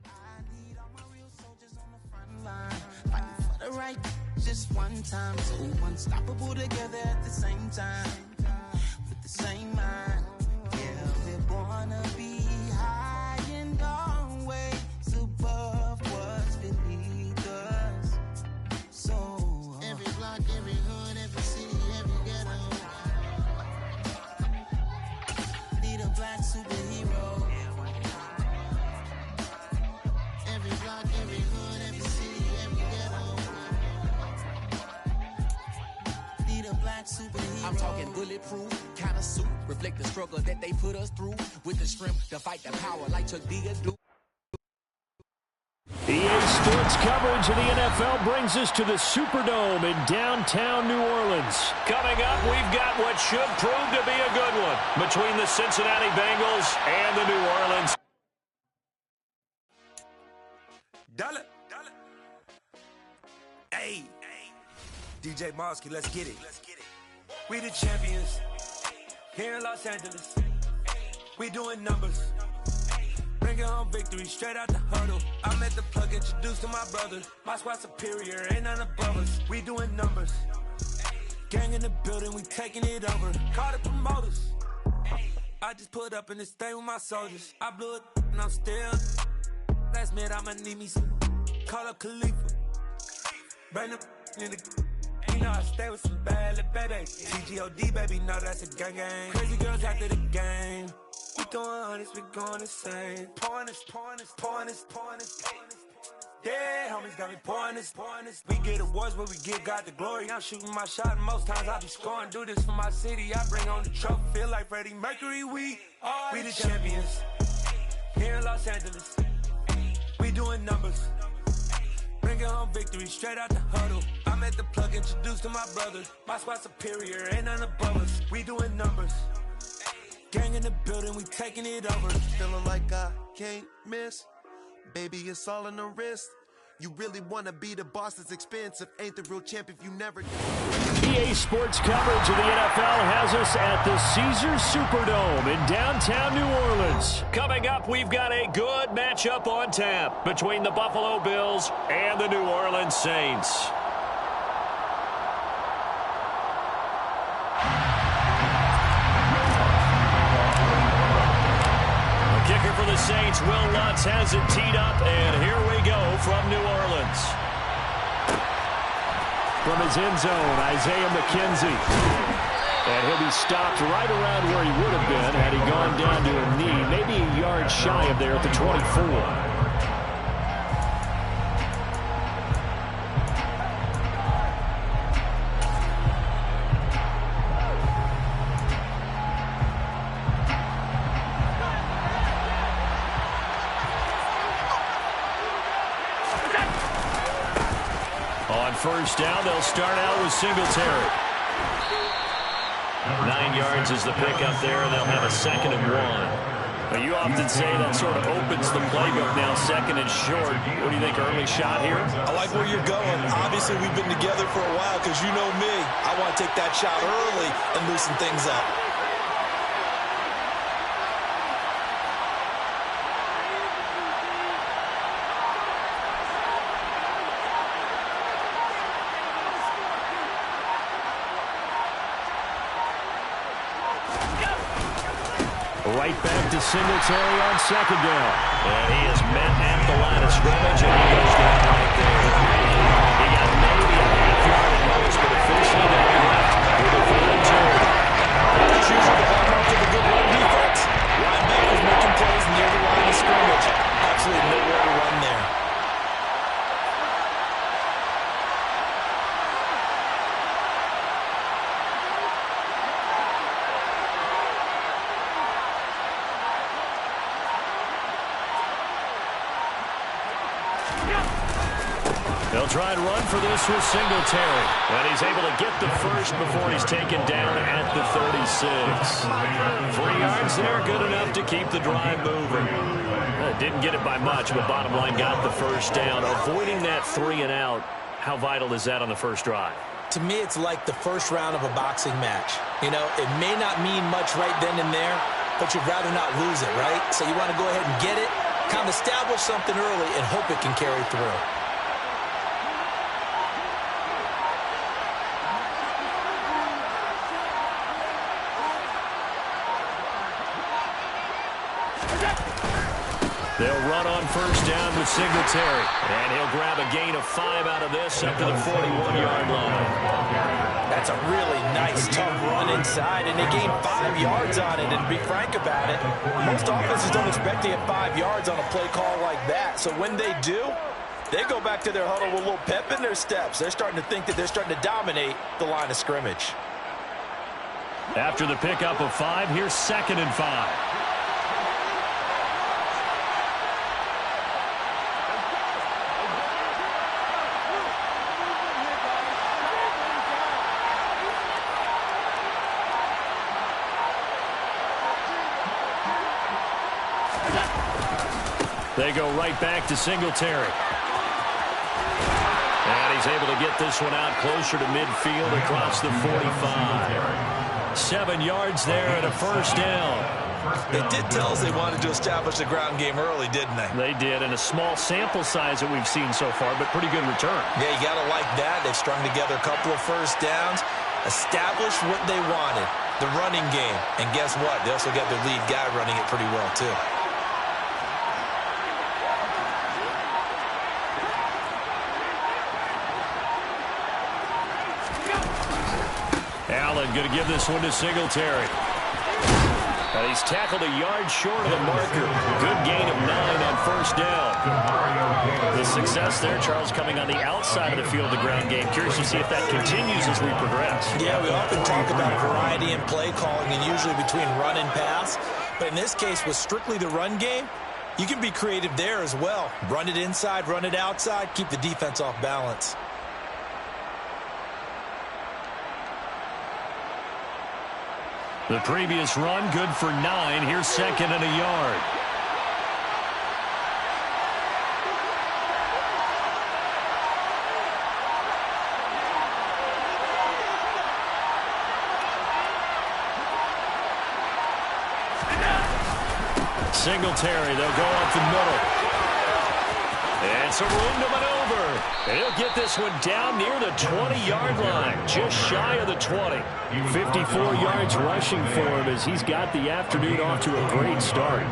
I need all my real soldiers on the front line, fighting for the right just one time, so unstoppable together at the same time, with the same mind. Yeah, we're born to be high and always above what's beneath us. So every block, every hood, every city, every ghetto need a black superhero. Every block, every hood, every city, every ghetto need a black superhero. I'm talking bulletproof kind of suit, reflect the struggle that they put us through, with the strength to fight the power like Chuck D do. EA Sports coverage of the NFL brings us to the Superdome in downtown New Orleans. Coming up, we've got what should prove to be a good one between the Cincinnati Bengals and the New Orleans. Dollar. Hey. DJ Mosky, let's get it. We the champions here in Los Angeles. We doing numbers. Bringing home victory straight out the huddle. I'm at the plug, introduced to my brother. My squad superior, ain't none above us. We doing numbers. Gang in the building, we taking it over. Call the promoters. I just put up in this thing with my soldiers. I blew it and I'm still. Last minute I'ma need me some. Call up Khalifa. Bring them in the. You know I stay with some bad little baby. TGOD baby, know that's a gang gang. Crazy girls after the game. We throwing hundreds, we going insane. Pouring this. Yeah, homies got me pouring this. We get awards, but we give God the glory. I'm shooting my shot, and most times I be scoring. Do this for my city, I bring on the trophy. Feel like Freddie Mercury, we the champions. Here in Los Angeles, we doing numbers. Bringing home victory straight out the huddle. I'm at the plug, introduced to my brother. My squad superior, ain't none above us. We doing numbers. Gang in the building, we taking it over. Feeling like I can't miss. Baby, it's all in the wrist. You really want to be the boss, it's expensive. Ain't the real champ if you never did. EA Sports coverage of the NFL has us at the Caesars Superdome in downtown New Orleans. Coming up, we've got a good matchup on tap between the Buffalo Bills and the New Orleans Saints. Kicker for the Saints, Will Lutz has it teed up, and here we go from New Orleans. From his end zone, Isaiah McKenzie. And he'll be stopped right around where he would have been had he gone down to a knee, maybe a yard shy of there at the 24. First down, they'll start out with Singletary. 9 yards is the pickup there, and they'll have a 2nd and 1. Now, you often say that sort of opens the playbook now, 2nd and short. What do you think, early shot here? I like where you're going. Obviously, we've been together for a while because you know me. I want to take that shot early and loosen things up. Right back to Singletary on 2nd down. And he is met at the line of scrimmage, and he goes down right there. He got maybe a half yard at most, but officially they left with a 4th and 2. That's usually the hallmark of a good run defense. Linebackers making plays near the line of scrimmage. Absolutely nowhere to run there. They'll try and run for this with Singletary. And he's able to get the first before he's taken down at the 36. 3 yards there, good enough to keep the drive moving. Didn't get it by much, but bottom line got the first down. Avoiding that 3 and out, how vital is that on the first drive? To me, it's like the first round of a boxing match. You know, it may not mean much right then and there, but you'd rather not lose it, right? So you want to go ahead and get it Kind of establish something early and hope it can carry through. They'll run on first down with Singletary. And he'll grab a gain of 5 out of this up to the 41-yard line. That's a really nice, tough run inside, and they gained 5 yards on it. And to be frank about it, most offenses don't expect to get 5 yards on a play call like that. So when they do, they go back to their huddle with a little pep in their steps. They're starting to think that they're starting to dominate the line of scrimmage. After the pickup of 5, here's 2nd and 5. They go right back to Singletary. And he's able to get this one out closer to midfield across the 45. 7 yards there and a first down. They did tell us they wanted to establish the ground game early, didn't they? They did, and a small sample size that we've seen so far, but pretty good return. Yeah, you got to like that. They've strung together a couple of first downs, established what they wanted, the running game. And guess what? They also got their lead guy running it pretty well, too. Allen going to give this one to Singletary. And he's tackled a yard short of the marker. Good gain of 9 on first down. The success there, Charles, coming on the outside of the field, the ground game. Curious to see if that continues as we progress. Yeah, we often talk about variety in play calling and usually between run and pass. But in this case, with strictly the run game, you can be creative there as well. Run it inside, run it outside, keep the defense off balance. The previous run, good for 9. Here's 2nd and a yard. Singletary, they'll go up the middle. And some room to maneuver. And he'll get this one down near the 20-yard line, just shy of the 20. 54 yards rushing for him as he's got the afternoon off to a great start.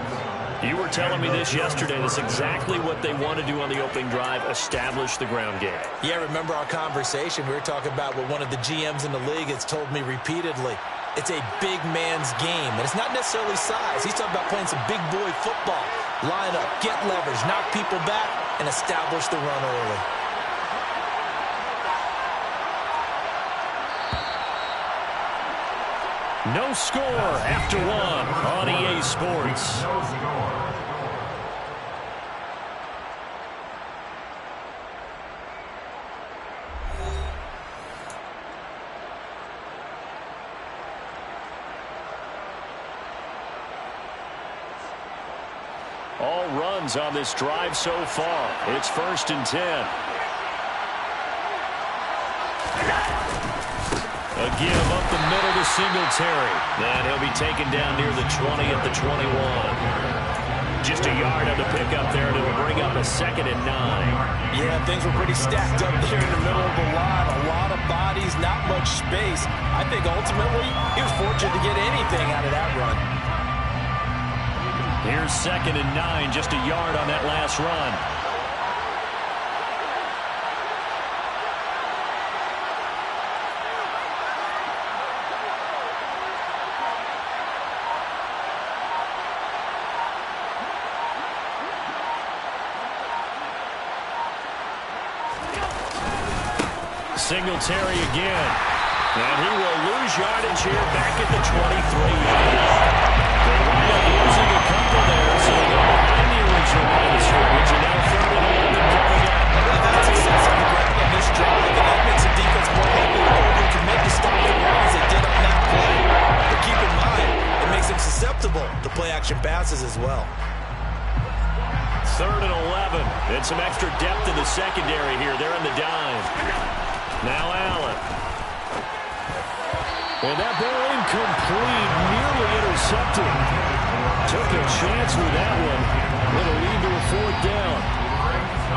You were telling me this yesterday. That's exactly what they want to do on the opening drive, establish the ground game. Yeah, remember our conversation. We were talking about what one of the GMs in the league has told me repeatedly. It's a big man's game, and it's not necessarily size. He's talking about playing some big boy football. Line up, get leverage, knock people back, and establish the run early. No score after 1 on EA Sports. All runs on this drive so far. It's 1st and 10. A give up the middle to Singletary. Then he'll be taken down near the 20 at the 21. Just a yard on the pickup there, and it'll bring up a 2nd and 9. Yeah, things were pretty stacked up there in the middle of the line. A lot of bodies, not much space. I think ultimately he was fortunate to get anything out of that run. Here's 2nd and 9, just a yard on that last run. Singletary again. And he will lose yardage here back at the 23-yard line. They wind up losing a couple there, so they go behind the original line of scrimmage, and now 3rd and 11 coming up. They've had success on the ground on this drive, and that makes the defense more likely to overcommit to stop the run as they did on that play. But keep in mind, it makes them susceptible to play-action passes as well. 3rd and 11. And some extra depth in the secondary here. They're in the dime. Now Allen. And that ball incomplete, nearly intercepted. Took a chance with that one. It'll lead to a 4th down.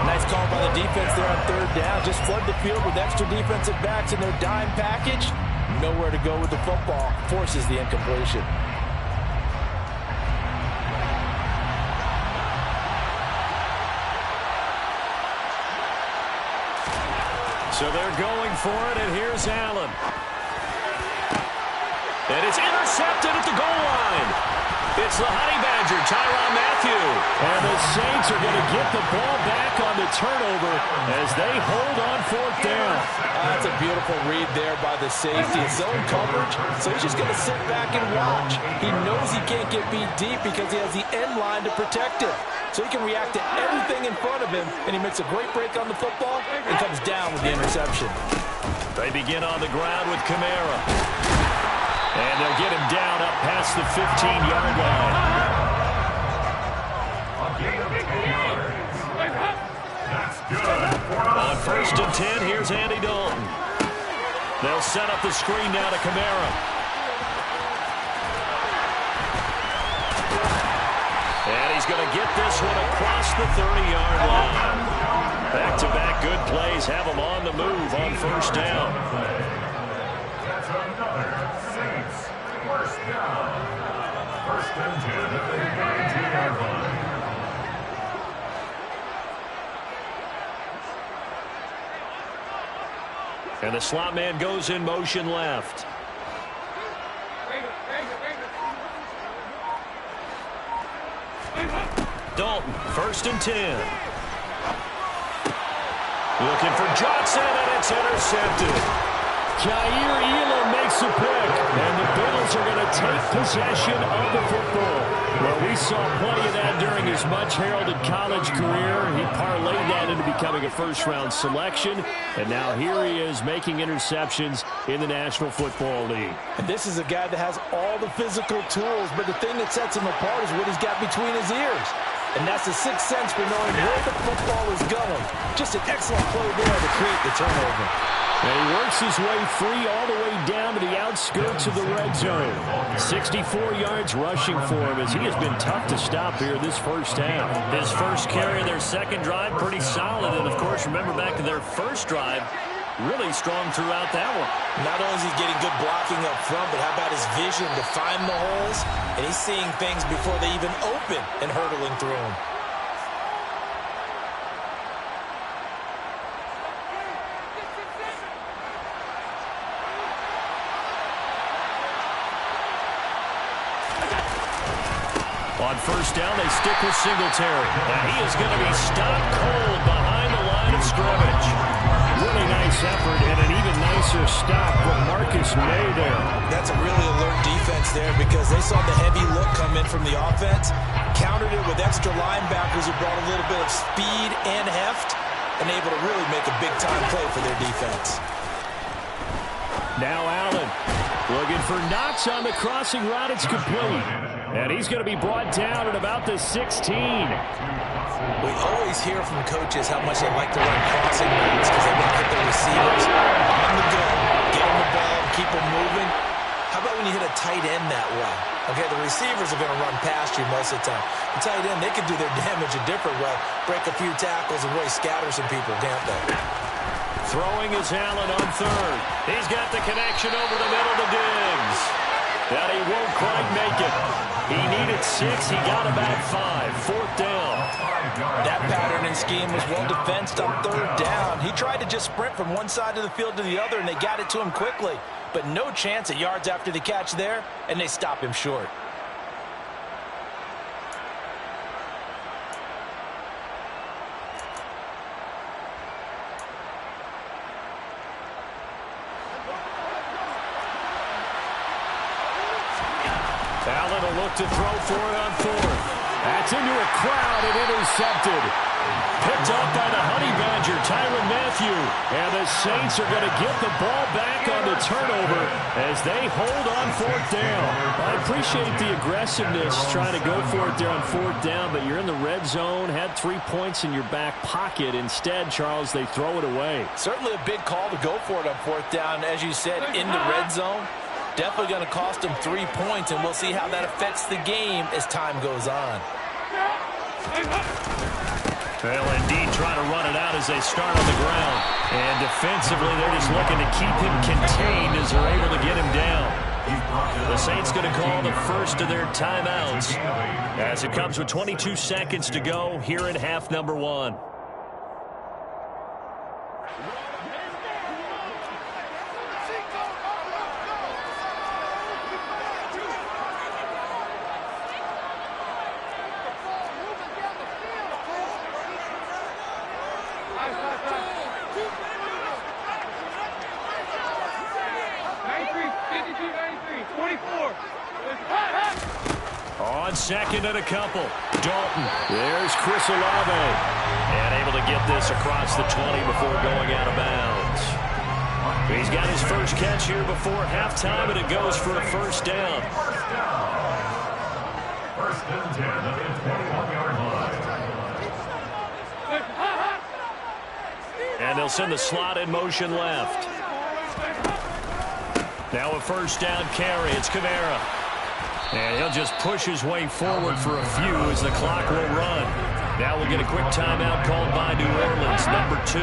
Nice call by the defense there on 3rd down. Just flood the field with extra defensive backs in their dime package. Nowhere to go with the football. Forces the incompletion. So they're going for it, and here's Allen. And it's intercepted at the goal line. It's the Honey Badger, Tyrann Mathieu. And the Saints are going to get the ball back on the turnover as they hold on 4th down. That's a beautiful read there by the safety. It's zone coverage, so he's just going to sit back and watch. He knows he can't get beat deep because he has the end line to protect it. So he can react to everything in front of him, and he makes a great break on the football and comes down with the interception. They begin on the ground with Kamara. And they'll get him down up past the 15-yard line. On 1st and 10, here's Andy Dalton. They'll set up the screen now to Kamara. And he's going to get this one across the 30-yard line. Back-to-back good plays have him on the move on 1st down. First down. 1st and 10 at the 19-yard line. And the slot man goes in motion left. Dalton, 1st and 10. Looking for Johnson, and it's intercepted. Jair Elam makes a pick, and the Bills are going to take possession of the football. Well, we saw plenty of that during his much-heralded college career. He parlayed that into becoming a first-round selection, and now here he is making interceptions in the National Football League. And this is a guy that has all the physical tools, but the thing that sets him apart is what he's got between his ears. And that's the sixth sense for knowing where the football is going. Just an excellent play there to create the turnover. And he works his way free all the way down to the outskirts of the red zone. 64 yards rushing for him as he has been tough to stop here this first half. His first carry of their second drive, pretty solid. And, of course, remember back to their first drive, really strong throughout that one. Not only is he getting good blocking up front, but how about his vision to find the holes? And he's seeing things before they even open and hurtling through them. On first down, they stick with Singletary. And he is going to be stopped cold behind the line of scrimmage. Really nice effort and an even nicer stop from Marcus May there. That's a really alert defense there because they saw the heavy look come in from the offense, countered it with extra linebackers who brought a little bit of speed and heft, and able to really make a big-time play for their defense. Now Allen looking for Knox on the crossing route. It's complete. And he's going to be brought down at about the 16. We always hear from coaches how much they like to run crossing routes because they want to get their receivers on the go, get them the ball, keep them moving. How about when you hit a tight end that way? Okay, the receivers are going to run past you most of the time. The tight end, they can do their damage a different way, break a few tackles and really scatter some people, can't they? Throwing is Allen on third. He's got the connection over the middle to Diggs. That he won't quite make it. He needed 6. He got about 5. 4th down. That pattern and scheme was well defensed on 3rd down. He tried to just sprint from one side of the field to the other, and they got it to him quickly. But no chance at yards after the catch there, and they stop him short. Allen will look to throw for it on 4th. That's into a crowd and intercepted. Picked up by the Honey Badger, Tyrann Mathieu. And the Saints are going to get the ball back on the turnover as they hold on 4th down. I appreciate the aggressiveness trying to go for it there on 4th down, but you're in the red zone, had 3 points in your back pocket. Instead, Charles, they throw it away. Certainly a big call to go for it on 4th down, as you said, in the red zone. Definitely going to cost them 3 points, and we'll see how that affects the game as time goes on. They'll indeed try to run it out as they start on the ground. And defensively, they're just looking to keep him contained as they're able to get him down. The Saints going to call the first of their timeouts as it comes with 22 seconds to go here in half number 1. On second and a couple, Dalton. There's Chris Olave. And able to get this across the 20 before going out of bounds. He's got his first catch here before halftime, and it goes for a first down. First and 10 at the 21-yard line. And they'll send the slot in motion left. Now a first down carry. It's Kamara. And he'll just push his way forward for a few as the clock will run. Now we'll get a quick timeout called by New Orleans, number 2,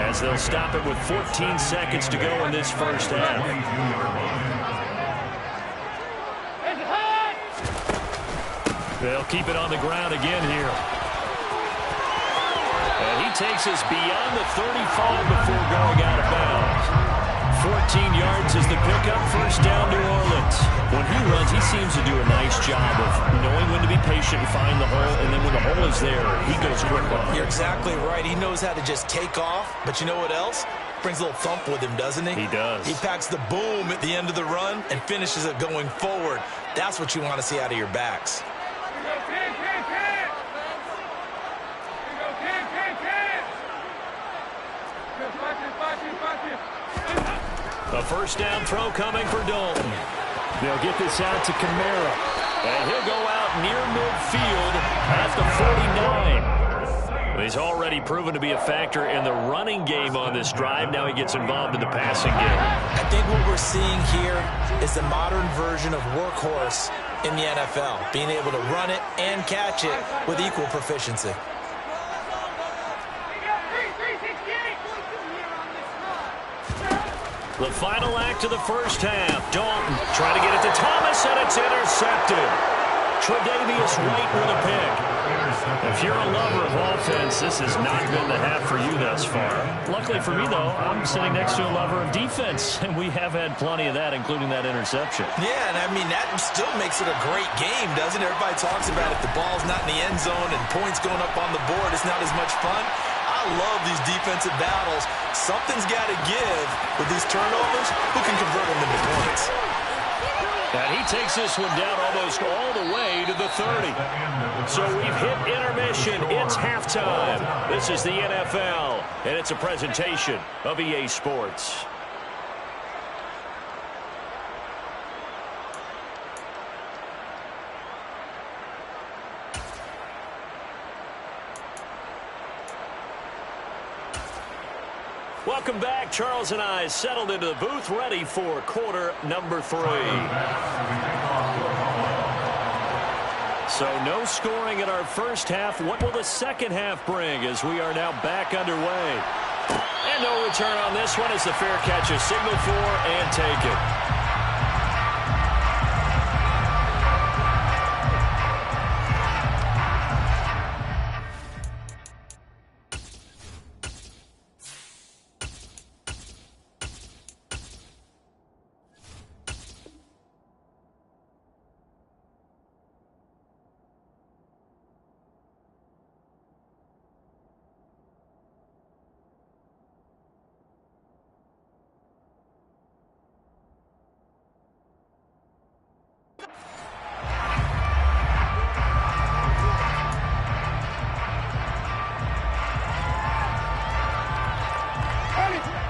as they'll stop it with 14 seconds to go in this first half. They'll keep it on the ground again here. And he takes us beyond the 35 before going out of bounds. 14 yards is the pickup, first down New Orleans. When he runs, he seems to do a nice job of knowing when to be patient and find the hole, and then when the hole is there, he goes quickly. You're exactly right. He knows how to just take off, but you know what else? Brings a little thump with him, doesn't he? He does. He packs the boom at the end of the run and finishes it going forward. That's what you want to see out of your backs. A first down throw coming for Dalton. They'll get this out to Kamara. And he'll go out near midfield at the 49. He's already proven to be a factor in the running game on this drive. Now he gets involved in the passing game. I think what we're seeing here is the modern version of workhorse in the NFL, being able to run it and catch it with equal proficiency. The final act of the first half. Dalton trying to get it to Thomas, and it's intercepted. Tre'Davious White with a pick. If you're a lover of offense, this has not been the half for you thus far. Luckily for me, though, I'm sitting next to a lover of defense, and we have had plenty of that, including that interception. Yeah, and I mean, that still makes it a great game, doesn't it? Everybody talks about if the ball's not in the end zone and points going up on the board, it's not as much fun. I love these defensive battles. Something's got to give with these turnovers. Who can convert them into points? And he takes this one down almost all the way to the 30. So we've hit intermission. It's halftime. This is the NFL, and it's a presentation of EA Sports. Welcome back. Charles and I settled into the booth, ready for quarter number 3. So no scoring in our first half. What will the second half bring as we are now back underway? And no return on this one as the fair catch is signaled for and taken.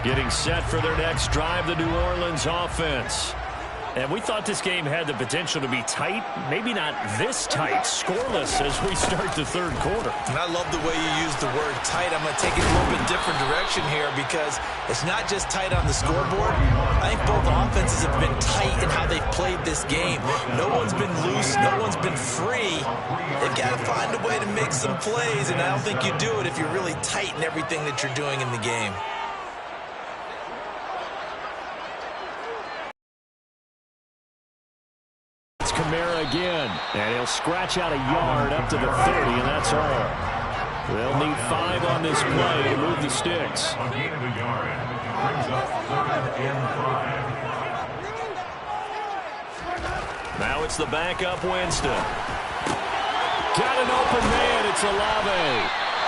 Getting set for their next drive, the New Orleans offense. And we thought this game had the potential to be tight, maybe not this tight, scoreless as we start the third quarter. And I love the way you use the word tight. I'm going to take it a little bit different direction here because it's not just tight on the scoreboard. I think both offenses have been tight in how they've played this game. No one's been loose. No one's been free. They've got to find a way to make some plays, and I don't think you do it if you're really tight in everything that you're doing in the game. Again, and he'll scratch out a yard up to the 30, and that's all. They'll need 5 on this play to move the sticks. A gain of a yard brings up 3rd and 5. Now it's the backup Winston. Got an open man, it's Olave.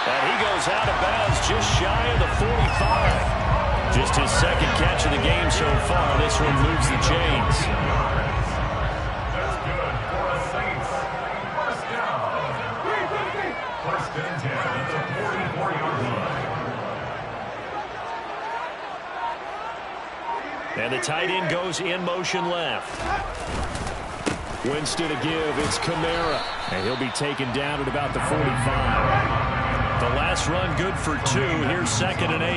And he goes out of bounds just shy of the 45. Just his second catch of the game so far. This one moves the chains. And the tight end goes in motion left. Winston to give. It's Kamara. And he'll be taken down at about the 45. The last run good for 2. Here's 2nd and 8.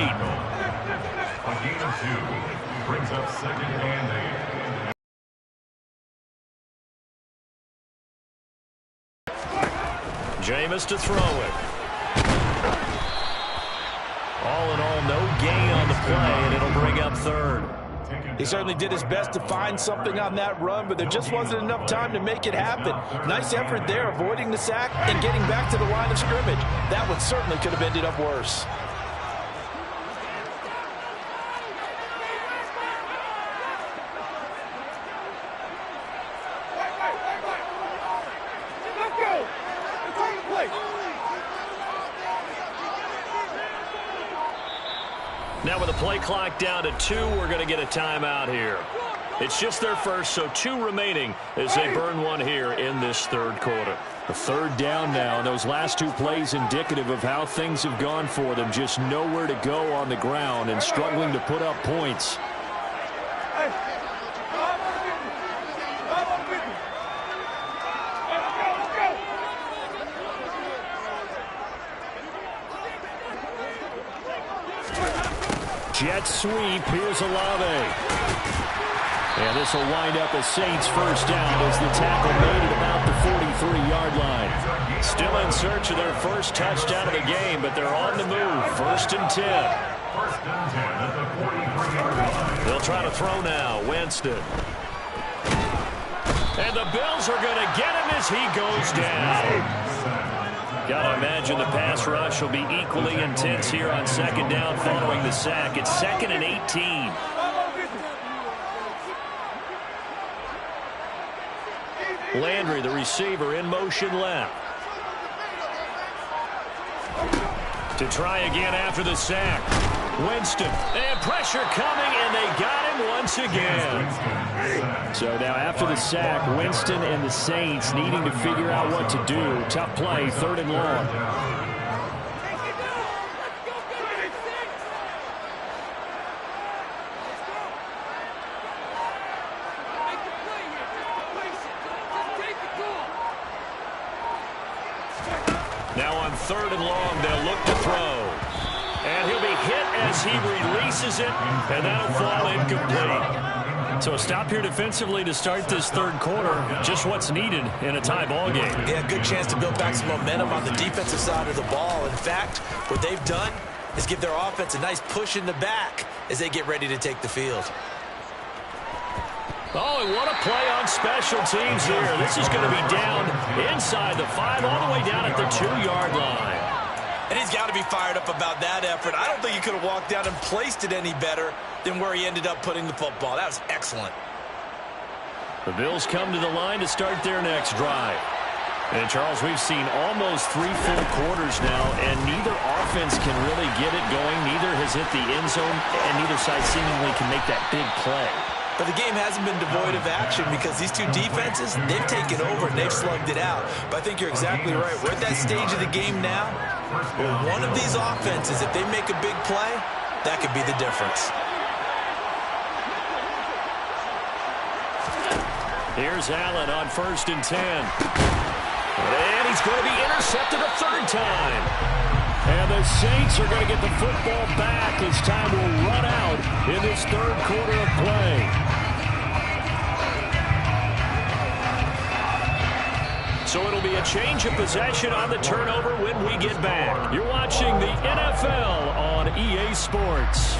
A gain of 2 brings up 2nd and 8. Jameis to throw it. All in all, no gain on the play, and it'll bring up 3rd. He certainly did his best to find something on that run, but there just wasn't enough time to make it happen. Nice effort there, avoiding the sack and getting back to the line of scrimmage. That one certainly could have ended up worse. Now with the play clock down to 2, we're going to get a timeout here. It's just their first, so 2 remaining as they burn one here in this third quarter. The 3rd down now, and those last 2 plays indicative of how things have gone for them. Just nowhere to go on the ground and struggling to put up points. Jet sweep, here's Olave. And this will wind up a Saints first down as the tackle made at about the 43-yard line. Still in search of their first touchdown of the game, but they're on the move. 1st and 10. 1st and 10 at the 43-yard line. They'll try to throw now. Winston. And the Bills are going to get him as he goes down. Gotta imagine the pass rush will be equally intense here on 2nd down following the sack. It's 2nd and 18. Landry, the receiver, in motion left. To try again after the sack. Winston, and pressure coming, and they got him once again. So now after the sack, Winston and the Saints needing to figure out what to do. Tough play, 3rd and long. Now on 3rd and long, they'll look to throw. And he'll be hit as he releases it, and that'll fall incomplete. So a stop here defensively to start this third quarter. Just what's needed in a tie ball game. Yeah, good chance to build back some momentum on the defensive side of the ball. In fact, what they've done is give their offense a nice push in the back as they get ready to take the field. Oh, and what a play on special teams here. This is going to be down inside the 5, all the way down at the 2-yard line. And he's got to be fired up about that effort. I don't think he could have walked down and placed it any better than where he ended up putting the football. That was excellent. The Bills come to the line to start their next drive. And, Charles, we've seen almost 3 full quarters now, and neither offense can really get it going. Neither has hit the end zone, and neither side seemingly can make that big play. But the game hasn't been devoid of action because these two defenses, they've taken over and they've slugged it out. But I think you're exactly right. We're at that stage of the game now where one of these offenses, if they make a big play, that could be the difference. Here's Allen on 1st and 10. And he's going to be intercepted a third time. And the Saints are going to get the football back as time will run out in this third quarter of play. So it'll be a change of possession on the turnover when we get back. You're watching the NFL on EA Sports.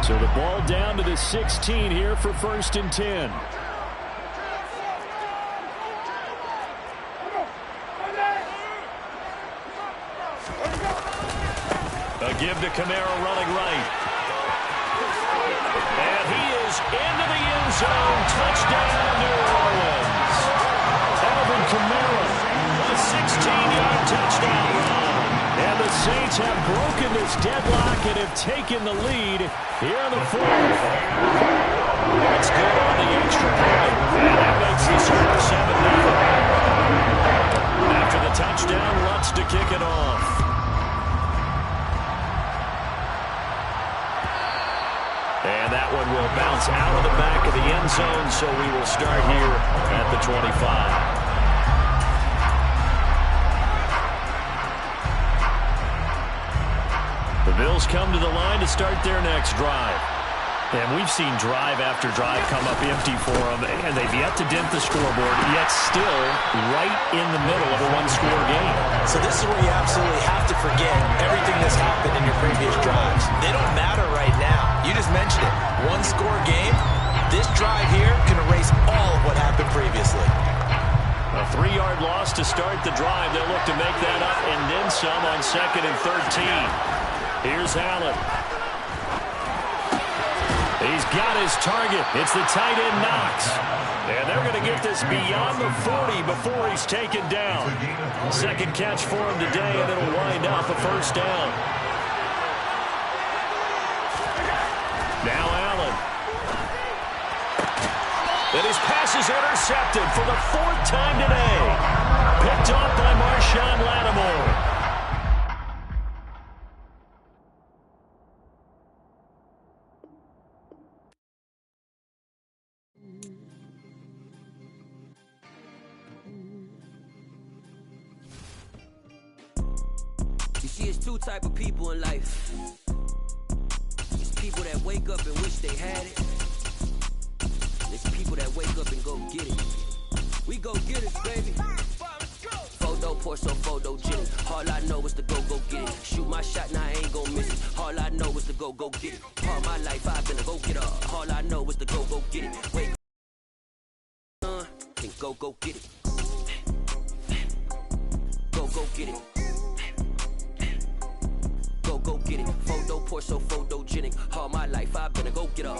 So the ball down to the 16 here for 1st and 10. A give to Kamara running right. And he is into the end zone. Touchdown, New Orleans. Alvin Kamara, a 16-yard touchdown run. And the Saints have broken this deadlock and have taken the lead here in the fourth. That's good on the extra point. And that makes the score 7-0. After the touchdown, Lutz to kick it off. And that one will bounce out of the back of the end zone, so we will start here at the 25. The Bills come to the line to start their next drive. And we've seen drive after drive come up empty for them, and they've yet to dent the scoreboard, yet still right in the middle of a one-score game. So this is where you absolutely have to forget everything that's happened in your previous drives. They don't matter right now. You just mentioned it. One-score game. This drive here can erase all of what happened previously. A 3-yard loss to start the drive. They'll look to make that up and then some on 2nd and 13. Here's Allen. He's got his target. It's the tight end Knox. And they're going to get this beyond the 40 before he's taken down. Second catch for him today, and it'll wind up a first down. Now Allen. And his pass is intercepted for the 4th time today. Picked off by Marshawn Lattimore. You see, it's two type of people in life. It's people that wake up and wish they had it. And it's people that wake up and go get it. We go get it, baby. Photo, Porso, photogenic. All I know is to go get it. Shoot my shot, now I ain't gon' miss it. All I know is to go get it. All my life I've been a go-getter. All I know is to go get it. Wake up, and go get it. Go get it. Go get it. Photo, Porso, photogenic. All my life I've been a go-getter.